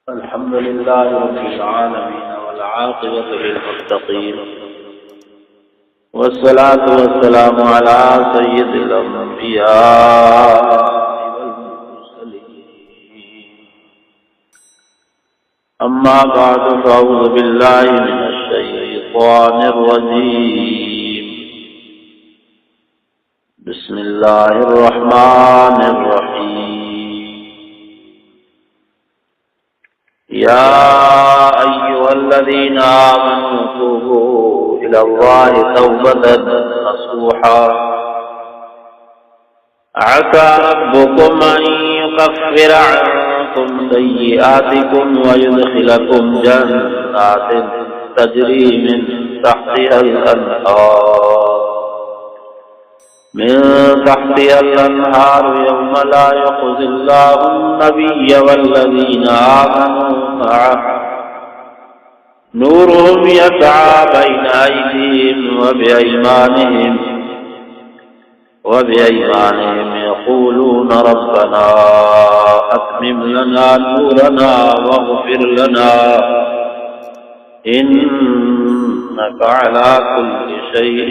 अल्हम्दुलिल्लाहि रब्बिल आलमीन वल आक़िबतु लिल मुत्तक़ीन वस्सलातु वस्सलामु अला सय्यिदिल अंबिया वल मुरसलीन अम्मा बअदु फ़अऊज़ु बिल्लाहि मिनश शैतानिर रजीम बिस्मिल्लाहिर रहमानिर रहीम या अय्युहल्लज़ीना आमनू तूबू इलल्लाहि तौबतन नसूहा असा रब्बुकुम अन युकफ्फिर अन्कुम सय्यिआतिकुम व युदखिलकुम जन्नातिन तजरी मिन तहतिहल अन्हार यौम ला युख़ज़िल्लाहु अन्नबिय्य वल्लज़ीना आमनू मअह नूरुहुम यसआ बैन अयदीहिम व बिअयमानिहिम यक़ूलून रब्बना अत्मिम लना नूरना वग़फ़िर लना इन्नका अला कुल्लि शैइन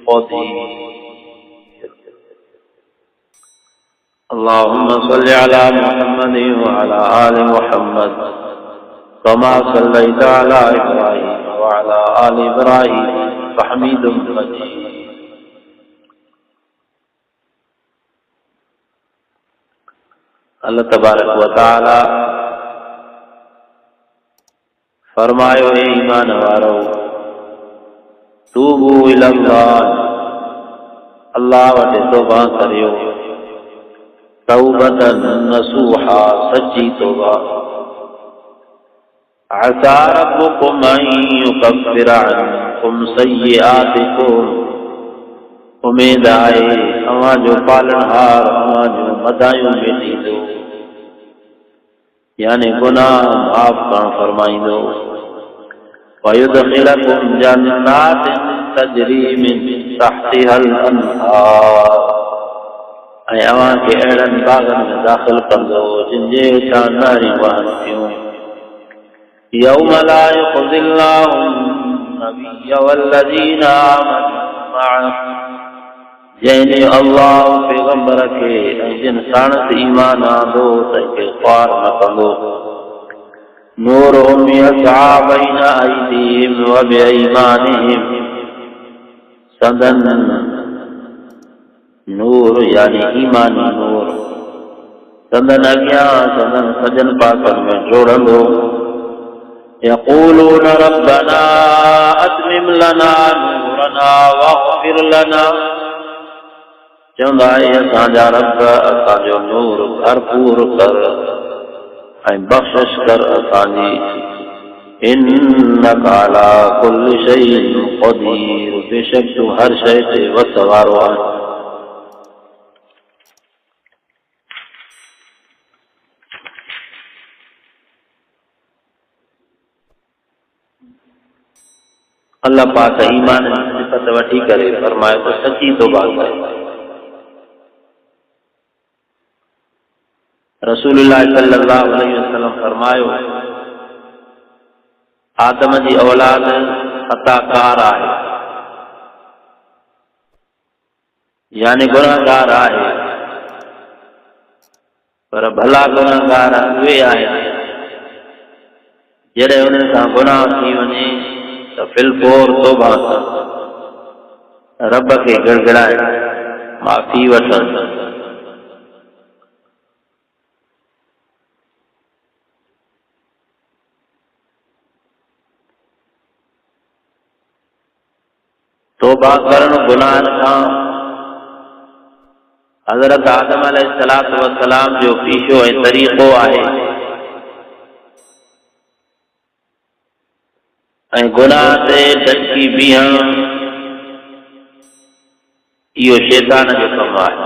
क़दीर। अल्लाहुम्मा सल्लि अला मुहम्मद व अला आलि मुहम्मद कमा सल्लैता अला इब्राहीम व अला आलि इब्राहीम हमीदुम मजीद। अल्लाह तबारक व तआला फरमायो, हे ईमान वारो, तूबू इलल्लाह, अल्लाह वटे तौबा करियो, तौबतन नसूहा, सच्ची तौबा। असा रब्बुकुम अन युकफ्फिर अन्कुम सय्यिआतिकुम, उम्मीद आहे अवां जो पालनहार अवां जो मदायूं मिटींदो, यानी गुनाह माफ़ करण फरमाईंदो। व युदखिलकुम जन्नातिन तजरी मिन तहतिहल अन्हार, ऐं अवां खे अहिड़नि बाग़नि में दाख़िल कंदो जिन जे हेठां नहरियूं वहनि थियूं। यौम ला युख़ज़िल्लाहु अन्नबिय्य वल्लज़ीना आमनू मअह, जंहिं ॾींहुं अल्लाह पैगंबर खे ऐं जिन साणस ईमान आंदो तंहिंखे ख़्वार न कंदो। नूरुहुम यसआ बैन अयदीहिम व बिअयमानिहिम, संदन नूर यानी ईमानी नूर संदन अॻियां संदन सजन पासनि में जोड़ंदो। यक़ूलून रब्बना अत्मिम लना नूरना वग़फ़िर लना, चवंदा आहे असांजा रब असांजो नूर भरपूर कर ऐं बख़्शिश कर असांजी। इन्नका अला कुल्लि शैइन क़दीर, बेशक तूं हर शइ ते वस वारो आहे। अल्लाह पाक ईमान जी सिफ़त वठी करे फरमाए तो सच्ची तौबा करे। रसूलुल्लाह सल्लल्लाहु अलैहि वसल्लम फरमायो, आदम जी औलाद ख़ताकार आहे, यानी गुनाहगार आहे, पर भला गुनाहगार उहे आहिनि जॾहिं उन्हनि सां गुनाह थी वञे त फिलफोर तौबा कनि, रब खे गिड़गिड़ाइनि, माफ़ी वठनि। तौबा करण गुनाहनि खां हज़रत आदम अलैहिस्सलातु वस्सलाम जो पीछो ऐं तरीक़ो आहे, ऐं गुनाह ते डटकी बीहण इहो शैतान जो कमु आहे।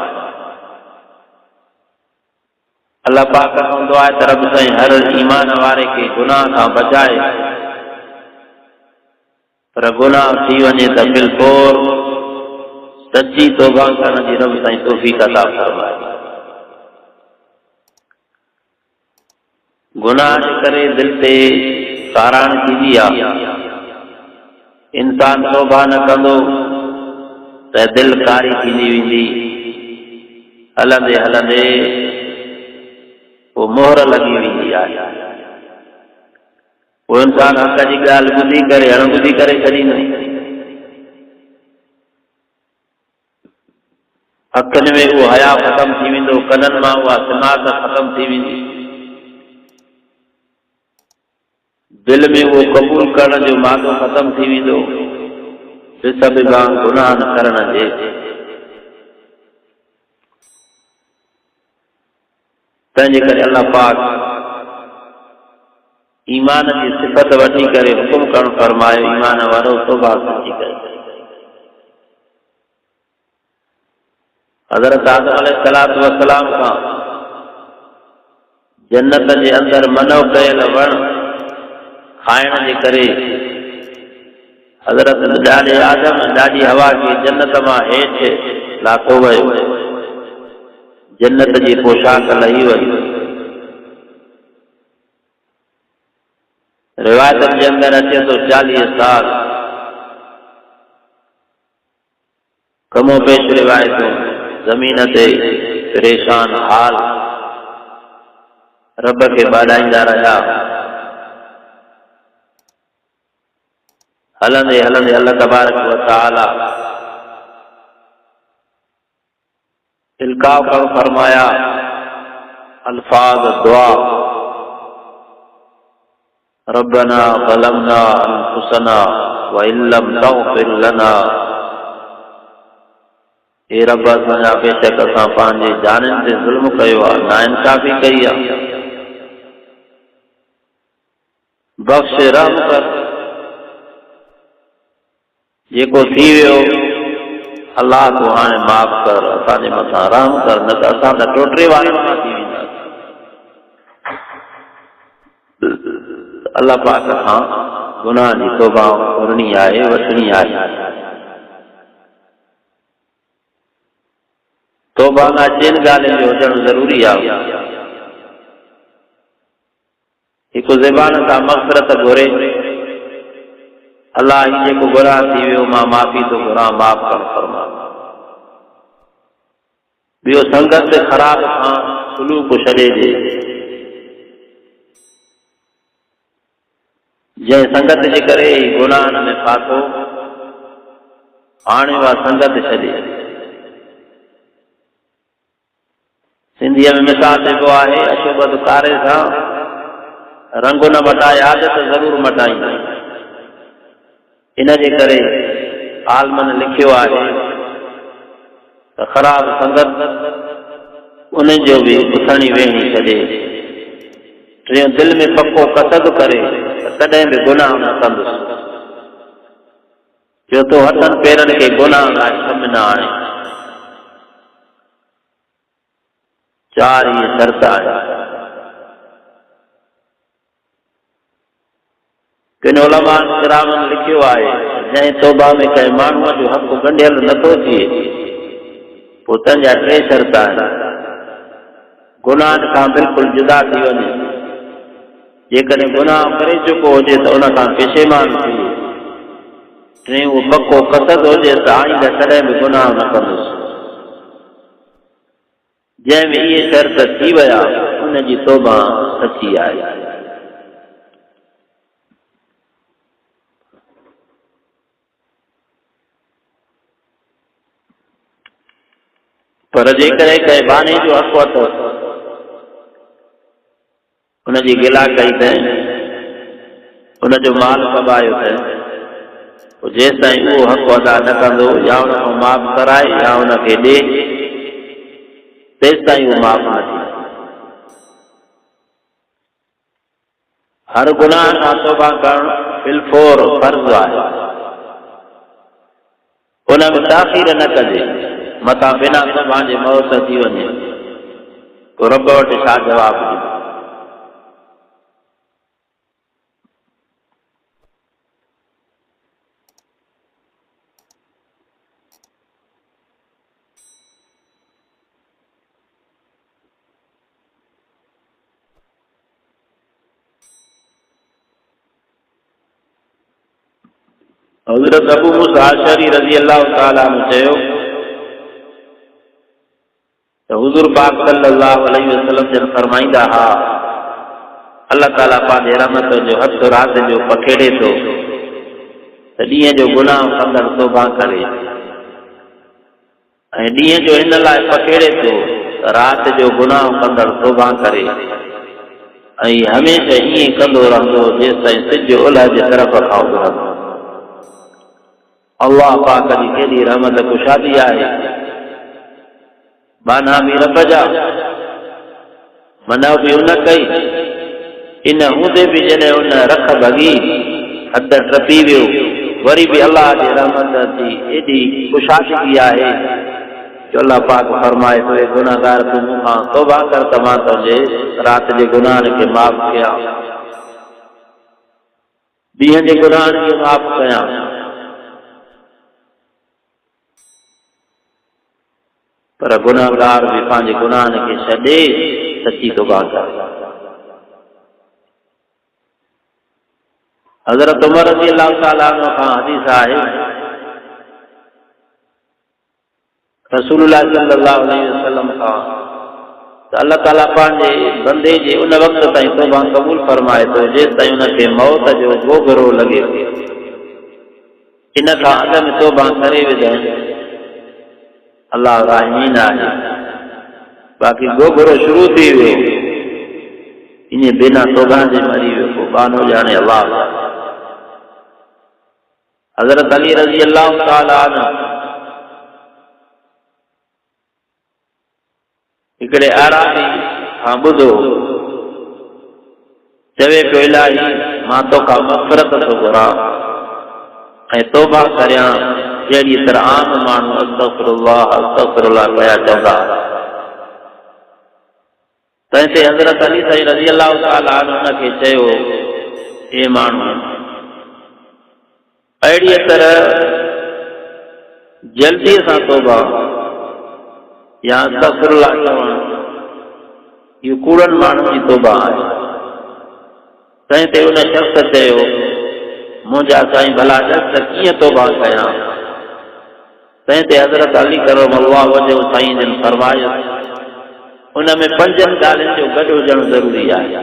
अल्लाह पाक हूंदो आहे त रब साईं हर ईमान वारे खे गुनाह खां बचाए, पर गुनाह थी वञे त बिल्कुल सच्ची तौबा करण जी रब साईं तौफ़ीक़ अता फरमाए। गुनाह जे करे दिल ते काराण थींदी आहे। इंसान तौबा न कंदो त दिल कारी थींदी वेंदी, हलंदे हलंदे वो मोहर लगी वेंदी आहे। वो इंसान हक़ जी ॻाल्हि ॿुधी करे अणॿुधी करे छॾींदो। अखियुनि में वो हया ख़त्म थी वेंदो, कननि मां उहा सिमात ख़त्म थी वेंदी, दिल में वो क़बूल करण जो मादो ख़त्म थी वेंदो, बेसबबा गुनाह न करण जे। तंहिंजे करे अल्लाह पाक ईमान जी सिफ़त वठी करे हुकुम करणु फरमायो, ईमान वारो तौबा सची करे। हज़रत आदम अलैहिस्सलातु वस्सलाम खां जन्नत जे अंदर मनो कयल वण खाइण जे करे हज़रत ॾाॾे आदम ॾाॾी हवा खे जन्नत मां हेठि लाथो वियो, जन्नत जी पोशाक लही वई। रिवायतनि जे अंदर अचे थो 40 साल कमो पेश रिवायतूं ज़मीन ते परेशान हाल रब खे ॿाॾाईंदा रहिया। हलंदे हलंदे अल्लाह तबारक व तआला इल्का करणु फरमाया, अल्फाज दुआ, रब्बना ज़लमना अनफुसना व इल्लम तग़फिर लना, हे रब असांजा बेशक असां पंहिंजे जाननि ते ज़ुल्म कयो आहे, नाइंसाफ़ी कई आहे, बख़्श रहम कर, जेको थी वियो अल्लाह तूं हाणे माफ़ कर, असांजे मथां रहम कर, न त असां त टोटरे वारनि मां थी वेंदासीं। अल्लाह पाक खां गुनाह जी तौबा करणी आहे, वठणी आहे। तौबा लाइ 3 ॻाल्हियुनि जो हुजणु ज़रूरी आहे। हिकु ज़बान सां मग़फ़िरत घुरे, अल्लाह ही जेको गुनाह थी वियो मां माफ़ी थो घुरां, माफ़ करणु फरमा। ॿियो संगत ख़राब खां सुलूक छॾे ॾे, जंहिं संगत जे करे गुनाहनि में फाथो हाणे उहा संगत छॾे। सिंधीअ में मिसाल चइबो आहे, अशोबत कारे सां रंग न मटाए आदत ज़रूरु मटाईंदा। इन जे करे आलमन लिखियो आहे त ख़राब संगत उन जो बि उथणी वेहणी छॾे। टियों, दिल में पको कसद करे तॾहिं बि गुनाह न कंदुसि। चौथो, हथनि पेरनि खे गुनाह लाइ कमु न आणे। 4 इहे शर्त आहे। किन उलमा किरामनि लिखियो आहे, जंहिं तौबा में कंहिं माण्हूअ जो हक़ ॻंढियल नथो थिए, पोइ तंहिंजा 3 शर्त आहिनि। गुनाहनि खां बिल्कुलु जुदा थी वञे, जेकॾहिं गुनाह करे चुको हुजे त उन खां पेशेमान थिए। 3, उहो पको कसद हुजे त आईंदा कॾहिं बि गुनाह न कंदुसि। जंहिं में इहे शर्त थी विया उन जी तौबा सची आहे। पर जेकॾहिं कंहिं बाने जो हक़ अथसि, उनजी गिला कई अथई, उनजो माल कबायो अथई, पोइ जेसि ताईं उहो हक़ अदा न कंदो या उन खां माफ़ कराए या उनखे ॾे, तेसि ताईं उहो माफ़ न थींदो। हर गुनाह खां तौबा करणु बिल्फोर फर्ज़ आहे। उन में ताख़ीर न कजे, मथां बिना तौबा जे मौत थी वञे, पोइ रब वटि छा जवाबु ॾींदो? हज़रत अबू मूसा अशअरी रज़ी अल्लाह ताला अन्हु चयो त हुज़ूर पाक सल्लल्लाहु अलैहि वसल्लम जन फरमाईंदा हा अल्लाह ताला पंहिंजे रहमत जो हथ रात जो पखेड़े थो त ॾींहं जो गुनाह कंदड़ तौबा करे ऐं ॾींहं जो हिन लाइ पखेड़े थो त रात जो गुनाह कंदड़ तौबा करे ऐं हमेशह ईअं कंदो रहंदो जेसिताईं सिज ओलह जे तरफ़ खां उभरंदो। अल्लाह पाक जी केॾी रहमत कुशादी आहे। बाना बि रब जा मना बि उन कई इन हूंदे बि जॾहिं उन रख भॻी हद टपी वियो वरी बि अल्लाह जी रहमत जी एॾी कुशादगी आहे जो अल्लाह पाक फरमाए थो गुनाहगार तूं मूंखां तौबा कर त मां तुंहिंजे रात जे गुनाहनि खे माफ़ कयां ॾींहं जे गुनाहनि खे माफ़ कयां। पर गुनाहगार भी पंहिंजे गुनाहनि खे छॾे सची तौबा करे। हज़रत उमर रज़ी अल्लाह ताला अन्हु खां हदीस आहे रसूलुल्लाह सल्लल्लाहु अलैहि वसल्लम खां त अल्लाह ताला पंहिंजे बंदे जे उन वक़्त ताईं तौबा क़बूल फरमाए थो जेसिताईं उनखे मौत जो गोगरो लॻे इन खां अॻु में तौबा करे विझनि अल्लाह राहिमीन आहे। बाक़ी गोगरो शुरू थी वियो इन बिना तौबा जे मरी वियो पोइ बानो ॼाणे अल्लाह। हज़रत अली रज़ी अल्लाह ताला अन्हु हिकिड़े आरामी खां ॿुधो चवे पियो इलाही मां तोखां मग़फ़िरत थो घुरां ऐं तौबा करियां जहिड़ी तरह आम माण्हू अस्तग़फिरुल्लाह कया चवंदा। तंहिं ते हज़रत अली साईं रज़ी अल्लाह ताला अन्हु उनखे चयो हे माण्हू अहिड़ीअ तरह जल्दीअ सां तौबा या अस्तग़फिरुल्लाह चवणु इहो कूड़नि माण्हुनि जी तौबा आहे। तंहिं ते उन शख़्स चयो मुंहिंजा साईं भला ॾस त कीअं तौबा कयां। तंहिं ते हज़रत अली करमल्लाह वजहु साईं जन फरमायो उन में 5 ॻाल्हियुनि जो गॾु हुजणु ज़रूरी आहे।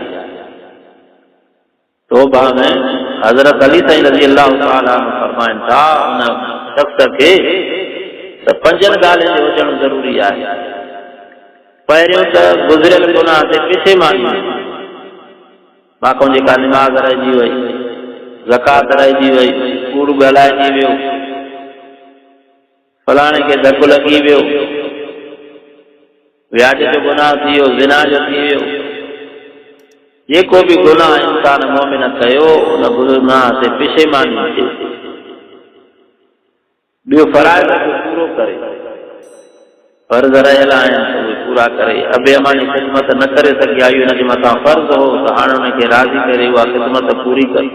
तौबा में हज़रत अली साईं रज़ी अल्लाह ताला फरमाइनि था उन शख़्स खे त 5 ॻाल्हियुनि जो हुजणु ज़रूरी आहे। पहिरियों त गुज़िरियल गुनाह ते पिछेमानी बाक़ी जेका निमाज़ रहिजी वई ज़कात रहिजी वई कूड़ ॻाल्हाइजी वियो फलाणे खे धकु लॻी वियो व्याज जो गुनाह थी वियो ज़िना जो थी वियो जेको बि गुनाह इंसान मोमिन कयो उन गुनाह ते पिछेमानी थिए। ॿियो फ़राइज़ खे पूरो करे फर्ज़ रहियल आहिनि उहे पूरा करे अबे अमा जी ख़िदमत न करे सघिया इहो हिनजे मथां फ़र्ज़ हो त हाणे हुनखे राज़ी करे उहा ख़िदमत पूरी करे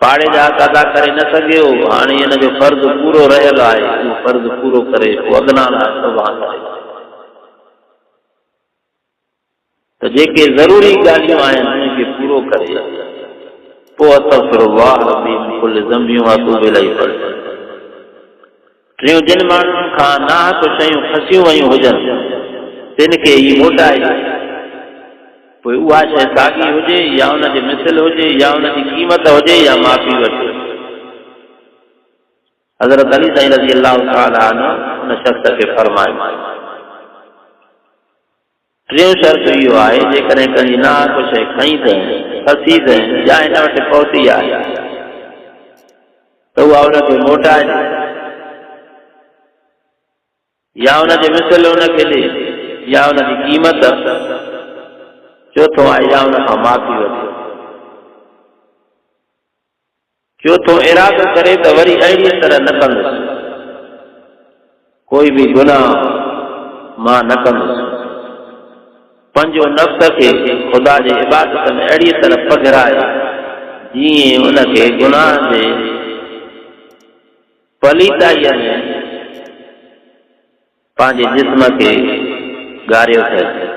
पाड़े जा अदा करे न सघियो हाणे हिन जो फ़र्ज़ पूरो रहियल आहे उहो फ़र्ज़ पूरो करे पोइ अॻिना लाइ तौबा करे त जेके ज़रूरी ॻाल्हियूं आहिनि उनखे पूरो करे पोइ अस्तग़फिरुल्लाह रब्बी मिन कुल्लि ज़ंबि व अतूबु इलैहि। टियों जिन माण्हुनि खां नाहक शयूं फसियूं वयूं हुजनि तिन खे ई मोटाए पोइ उहा शइ साॻी हुजे या उनजे मिसल हुजे या उनजी क़ीमत हुजे या माफ़ी वठे। हज़रत अली साईं रज़ी अल्लाह ताला अन्हु उन शख़्स खे फरमायो। टियों शर्त इहो आहे जेकॾहिं कंहिंजी नाहक शइ खईं अथई फसी अथई या हिन वटि पहुती आहे त उहा उनखे मोटाए या उनजे मिसल उनखे ॾे या उनजी क़ीमत चौथों आहे या उन खां माफ़ी वठे। चौथों इरादो करे त वरी अहिड़ीअ तरह न कंदुसि कोई बि गुनाह मां न कंदुसि। पंहिंजो नफ़्स खे ख़ुदा जे इबादत में अहिड़ीअ तरह पघराए जीअं उनखे गुनाह जे पलीताईअ में पंहिंजे जिस्म खे ॻारियो थिए।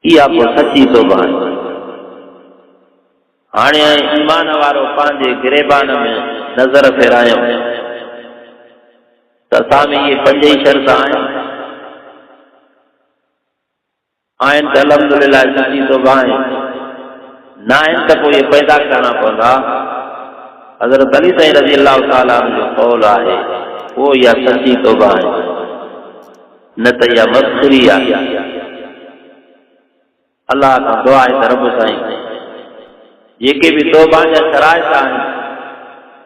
इहा पोइ सची तौबा आहे। हाणे ईमान वारो पंहिंजे गिरेबान में नज़र फेरायूं त असां में इहे 5 ई शर्त आहिनि त अल्हम्दुलिल्लाह सची तौबा आहिनि, न आहिनि त पोइ इहे पैदा करणा पवंदा। हज़रत अली साईं रज़ी अल्लाह ताला जो क़ौल आहे वो इहा सची तौबा आहे, न त इहा मस्खरी आहे। अल्लाह खां दुआ आहे त रब साईं जेके भी तौबा जा शराइत आहिनि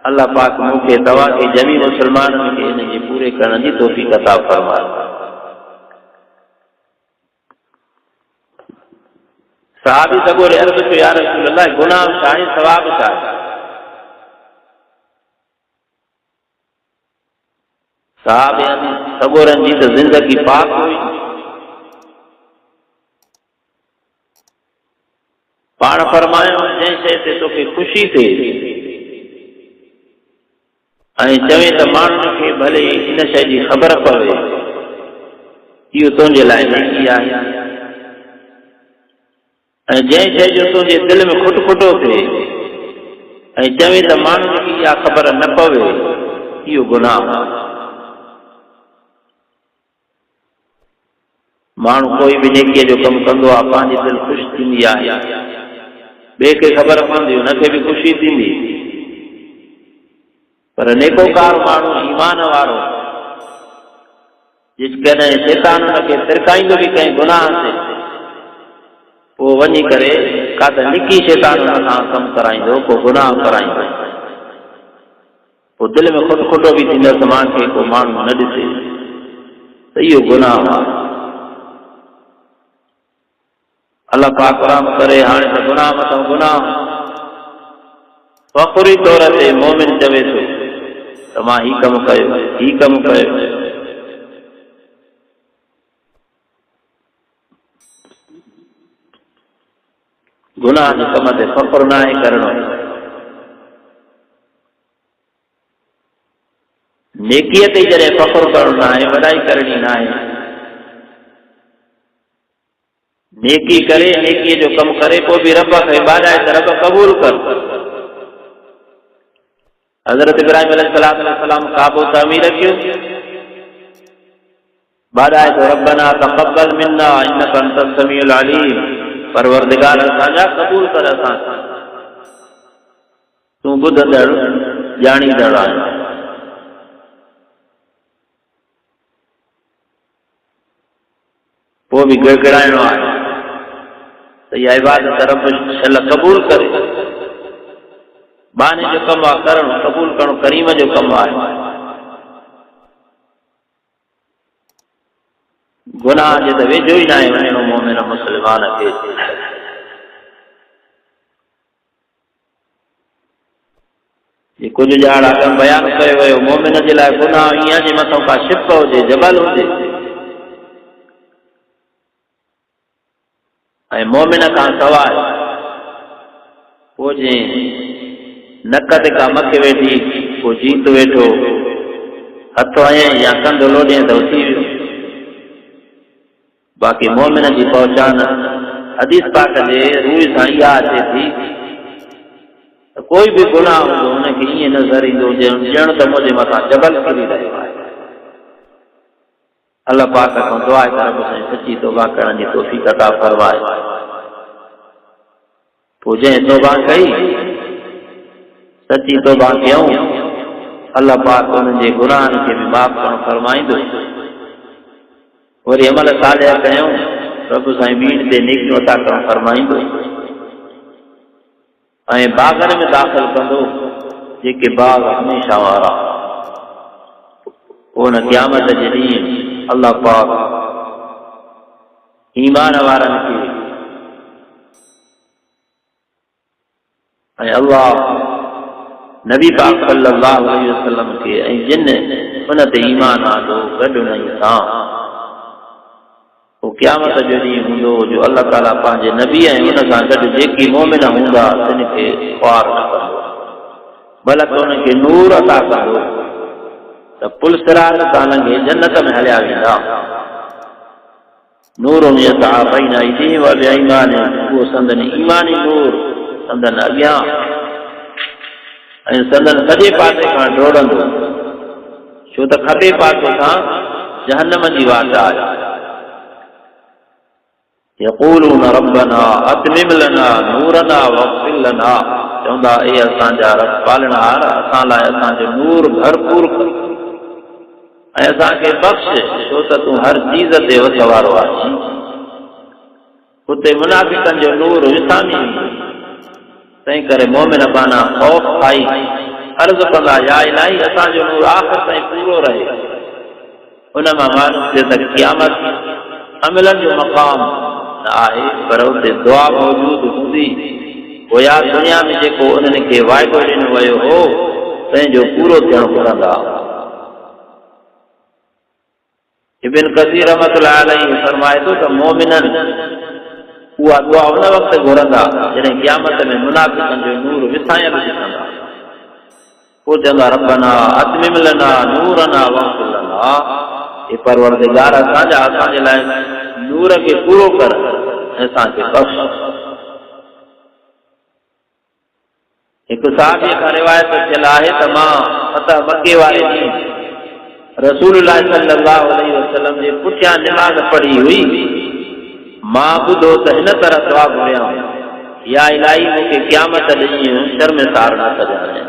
अल्लाह पाक मूंखे तव्हांखे जमी मुसलमाननि खे इन जे पूरे करण जी तौफ़ीक़ अता फरमाए। सहाबी सगोरे अर्ज़ कयो या रसूल अल्लाह गुनाह छा आहे, सवाब छा आहे? सहाबी सगोरनि जी त ज़िंदगी पाक हुई, पाण फरमायो जंहिं शइ ते तोखे ख़ुशी थिए ऐं चवे त माण्हुनि खे भले इन शइ जी ख़बर पवे, इहो तुंहिंजे लाइ नेकी आहे। ऐं जंहिं शइ जो तुंहिंजे दिलि में खुटखुटो थिए ऐं चवे त माण्हुनि खे इहा ख़बर न पवे, इहो गुनाह आहे। माण्हू कोई बि नेकीअ जो कमु कंदो आहे, पंहिंजी दिलि ख़ुशि थींदी आहे, ॿिए खे ख़बर पवंदी हुनखे बि ख़ुशी थींदी। पर नेकोकार माण्हू ईमान वारो जेकॾहिं शैतान हुनखे तिरकाईंदो बि कंहिं गुनाह ते, पोइ वञी करे का त निकी शैतान हुन खां कमु कराईंदो, पोइ गुनाह कराईंदो, पोइ दिलि में खुटखुटो बि थींदो त मूंखे को माण्हू न ॾिसे, त इहो गुनाह आहे। अल्लाह पाक राम करे हाणे त गुनाह मथां गुनाह फ़ख़्री तौर ते मोमिन चवे थो त मां ही कमु कयो, ही कमु कयो। गुनाह जे कम ते फ़ख़्रु न आहे करणो, नेकीअ ते जॾहिं फ़ख़्रु करणो न आहे, वॾाई करणी न आहे। नेकी करे, नेकीअ जो कमु करे, पोइ बि रब खे ॿाॾाए त रब क़बूल कर। हज़रत इब्राहिम अलैहिस्सलाम काबो तामीर कयो, ॿाॾाए तो रब्बना तक़ब्बल मिन्ना इन्नका अंतस समीउल अलीम, परवरदिगार असांजा क़बूल कर, असां तूं ॿुधंदड़ ॼाणींदड़ आहीं। पोइ बि गिड़गिड़ाइणो आहे त इहा इबादत रब अल्लाह क़बूल करे। बाने जो कमु आहे करणु, क़बूल करणु करीम जो कमु आहे। गुनाह जे त वेझो ई न आहे वञणो मोमिन मुस्लमान खे। जे कुझु ॼाण अॻु बयानु कयो वियो, मोमिन जे लाइ गुनाह ईअं जे मथां का शिप हुजे, जबल हुजे, ऐं मोमिन खां सवाइ पोइ जीअं नक ते का मख वेठी, पोइ जीत वेठो, हथ हयईं या कंधु लोॾियईं त उथी वियो। बाक़ी मोमिन जी पहचान हदीस पाक जे रूह सां इहा अचे थी त कोई बि गुनाह हूंदो हुनखे ईअं नज़र ईंदो ॼण त मुंहिंजे मथां जबल किरी रहियो आहे। अल्लाह पाक खां दुआ आहे त रब साईं सची तौबा करण जी तौफ़ीक़ अता फरमाए। पोइ जंहिं तौबा कई, सची तौबा कयूं, अल्लाह पाक उन्हनि जे गुनाहनि खे बि माफ़ करणु फरमाईंदो। वरी अमल सालिह कयूं, रब साईं ॿीण ते नेकियूं अता करणु फरमाईंदो ऐं बाग़नि में दाख़िल कंदो, जेके बाग़ हमेशा वारा। पोइ हुन क़यामत जे ॾींहुं अल्लाह पाक ईमान वारनि खे ऐं अल्लाह नबी पाक सल्लल्लाहु अलैहि वसल्लम खे ऐं जिन उन ते ईमान आंदो गॾु उन्हनि सां, पोइ क़यामत जो ॾींहुं हूंदो जो अल्लाह ताला पंहिंजे नबी ऐं उन सां गॾु जेकी मोमिन हूंदा तिन खे ख़्वार न कंदो, बल्कि उनखे नूर अता कंदो त पुल सिरात तां लंघे जन्नत में हलिया वेंदा। नूर यसअ बैन अयदीहिम व बिअयमानिहिम, उहो संदनि ईमानी नूर संदन अॻियां ऐं संदन सॼे पासे खां डोड़ंदो, छो त खॿे पासे खां जहन्नम जी वाट आहे। यक़ूलून रब्बना अतमिम लना नूरना वग़फिर लना, चवंदा ए असांजा रब पालनहार असां लाइ असांजो नूर भरपूर कर ऐं असांखे बख़्श, छो त तूं हर चीज़ ते वस वारो आहीं। हुते मुनाफ़िक़नि जो नूर विसामी वेंदो, तंहिं करे मोमिन पाना ख़ौफ़ खाई अर्ज़ कंदा, या इलाही असांजो नूर आख़िर ताईं पूरो रहे। उन मां मालूम थिए त क़यामत अमलनि जो मक़ाम न आहे, पर उते दुआ मौजूद हूंदी। गोया दुनिया में जेको उन्हनि खे वाइदो ॾिनो वियो हो तंहिंजो पूरो थियणु घुरंदा। इब्न कसीर रहमतुल्लाह अलैहि फरमाए थो त मोमिननि उहा दुआ उन वक़्तु घुरंदा जॾहिं क़यामत में मुनाफ़िक़नि जो नूर विसायल ॾिसंदा। पोइ चवंदा, रब्बना अतमिम लना नूरना वग़फिर लना, हे परवरदिगार असांजा असांजे लाइ नूर खे पूरो कर ऐं असांखे बख़्श। हिकु साहिबी खां रिवायत थियल आहे त मां फतह मके वारे ॾींहुं रसूलुल्लाह सल्लल्लाहु अलैहि वसल्लम जे पुठियां निमाज़ पढ़ी हुई। मां ॿुधो त हिन तरह दुआ घुरियां, या इलाही मूंखे क़यामत ॾींहुं शर्मसार न कजाइं।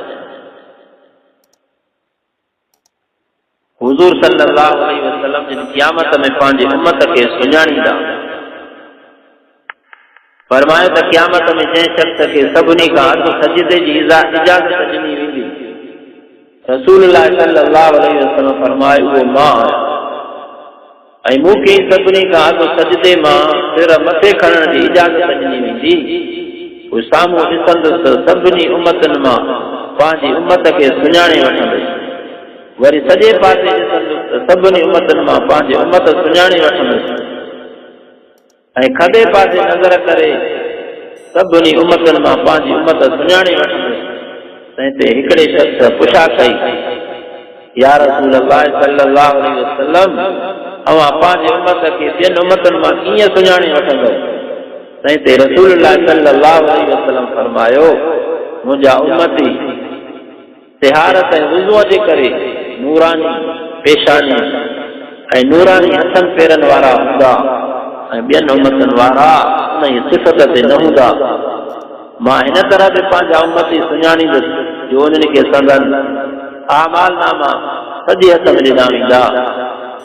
हुज़ूर सल्लल्लाहु अलैहि वसल्लम जिन क़यामत में पंहिंजी उम्मत खे सुञाणींदा, फरमायो त क़यामत में जंहिं शख़्स खे सभिनी खां अॻु सजदे जी इजाज़त ॾिनी वेंदी, रसूलुल्लाह सल्लल्लाहु अलैहि वसल्लम फरमायो उहो मां आहियां, ऐं मूंखे सभिनी खां अॻु सजदे मां सिर मथे खणण जी इजाज़त ॾिनी वेंदी। पोइ साम्हूं ॾिसंदुसि त सभिनी उम्मतनि मां पंहिंजी उम्मत खे सुञाणे वठंदुसि, वरी सॼे पासे ॾिसंदुसि त सभिनी उम्मतनि मां पंहिंजी उम्मत सुञाणे वठंदुसि, ऐं खॿे पासे नज़र करे सभिनी उम्मतनि मां पंहिंजी उम्मत सुञाणे वठंदुसि। तंहिं ते हिकिड़े शख़्स पुछा कई, या रसूल अल्लाह सल्लल्लाहु अलैहि वसल्लम, अवां पंहिंजी उम्मत खे ॿियनि उम्मतनि मां कीअं सुञाणे वठंदव? तंहिं ते रसूलुल्लाह सल्लल्लाहु अलैहि वसल्लम फरमायो, मुंहिंजा उम्मती तिहारत ऐं वुज़ूअ जे करे नूरानी पेशानी ऐं नूरानी हथनि पेरनि वारा हूंदा ऐं ॿियनि उम्मतनि वारा उन जी सिफ़त ते न हूंदा। मां हिन तरह ते पंहिंजा उम्मती सुञाणींदुसि जो उन्हनि खे संदन आमाल नामा सॼे हथ में ॾिना वेंदा,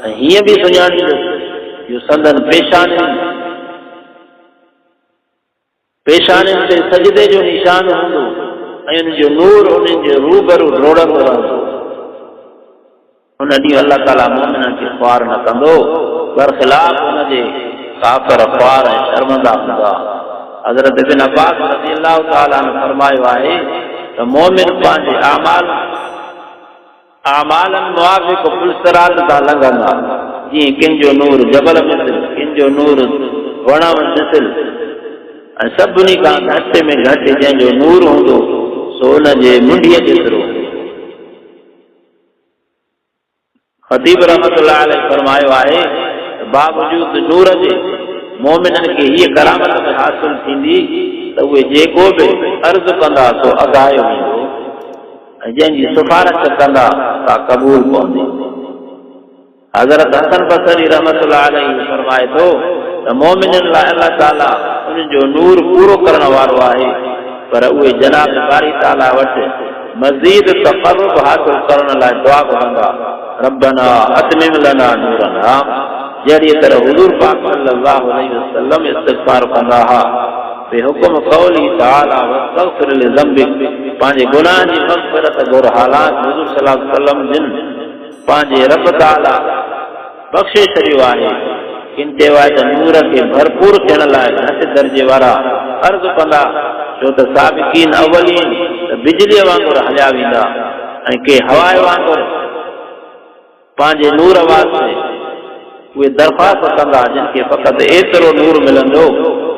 ऐं हीअं बि सुञाणींदुसि जो संदन पेशानियुनि ते सजदे जो निशान हूंदो ऐं उन जो नूर उन्हनि जे रूबरू डोड़ंदो रहंदो। उन ॾींहुं अल्लाह ताला मोमिननि खे ख़्वार न कंदो, बरख़िलाफ़ हुनजे काफ़िर ख़्वार ऐं शर्मंदा हूंदा। हज़रत इब्न अब्बास रज़ियल्लाहु ताला अन्हु फरमायो आहे त मोमिन पंहिंजे आमालनि मुआफ़िक़ पुलसरात तां लंघंदा, जीअं कंहिंजो नूर जबल मिसिल, कंहिंजो नूर वण मिसिल, ऐं सभिनी खां घटि में घटि जंहिंजो नूर हूंदो सो उन जे मुंडीअ जेतिरो। ख़तीब रहमतुल्लाह अलैहि फरमायो आहे त बावजूद नूर जे मोमिननि खे हीअ करामत हासिल थींदी त उहे जेको बि अर्ज़ कंदा सो अघायो वेंदो, ऐं जंहिंजी सिफारिश कंदा सा क़बूल पवंदी। हज़रत हसन बसरी रहमतुल्लाह अलैहि फरमाए थो त मोमिननि लाइ अल्लाह ताला उन जो नूर पूरो करण वारो आहे, पर उहे जनाब बारी ताला वटि मज़ीद तक़र्रुब हासिल करण लाइ दुआ घुरंदा, रब्बना अतमिम लना नूरना, जहिड़ी तरह हुज़ूर पाक सल्लल्लाहु अलैहि वसल्लम इस्तिग़फ़ार कंदा हुआ बेहुकुम क़ौली तआला वस्तग़फिर लिज़ंबिक, पंहिंजे गुनाहनि जी मग़फ़िरत घुर, हालात हुज़ूर सल्लल्लाहु अलैहि वसल्लम जिन पंहिंजे रब ताला बख़्शे छॾियो आहे। किन चयो आहे त नूर खे भरपूर थियण लाइ घटि दर्जे वारा अर्ज़ कंदा, छो त साबिक़ीन अवलीन त बिजलीअ वांगुरु हलिया वेंदा ऐं के हवाए वांगुरु पंहिंजे नूर वास्ते उहे दरख़्वास्त कंदा जिन खे फ़क़ति एतिरो नूर मिलंदो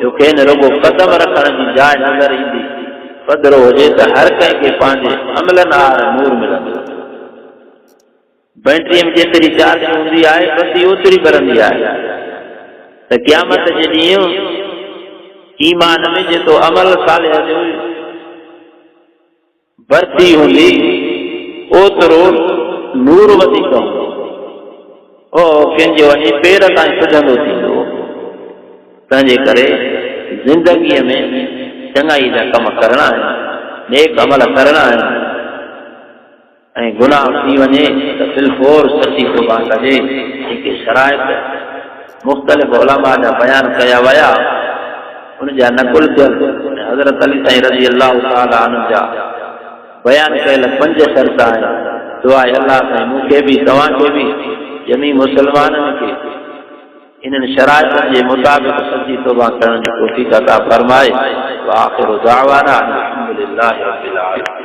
जो खेनि रुगो क़दम रखण जी जाइ नज़र ईंदी, पधरो हुजे त हर कंहिंखे पंहिंजे अमलनि आर नूर मिलंदो। बैटरीअ में जेतिरी चार्ज हूंदी आहे बत्ती ओतिरी ॿरंदी आहे, त क़यामत जे ॾींहुं ईमान में जेको अमल सालिह जो भरती हूंदी ओतिरो नूर वधीक हूंदो, ओ कंहिंजे वञी पेर ताईं पुॼंदो थींदो। तंहिंजे करे ज़िंदगीअ में चङाई जा कम करणा आहिनि, नेक अमल करणा आहिनि, ऐं गुनाह थी वञे त फिलफोर सची तौबा कजे। जेके शराइत मुख़्तलिफ़ उलमा जा बयान कया विया उनजा नकुल थियल हज़रत अली साईं रज़ी अल्लाह तआला अन्हु जा बयान कयल 5 शर्त आहिनि। दुआ अल्लाह साईं मूंखे बि तव्हांखे बि जमी मुसलमाननि खे इन्हनि शराइतनि जे मुताबिक़ सची तौबा करण जी तौफ़ीक़ अता फरमाए। व आख़िरु दाअवाना अनिल हम्दुलिल्लाहि रब्बिल आलमीन।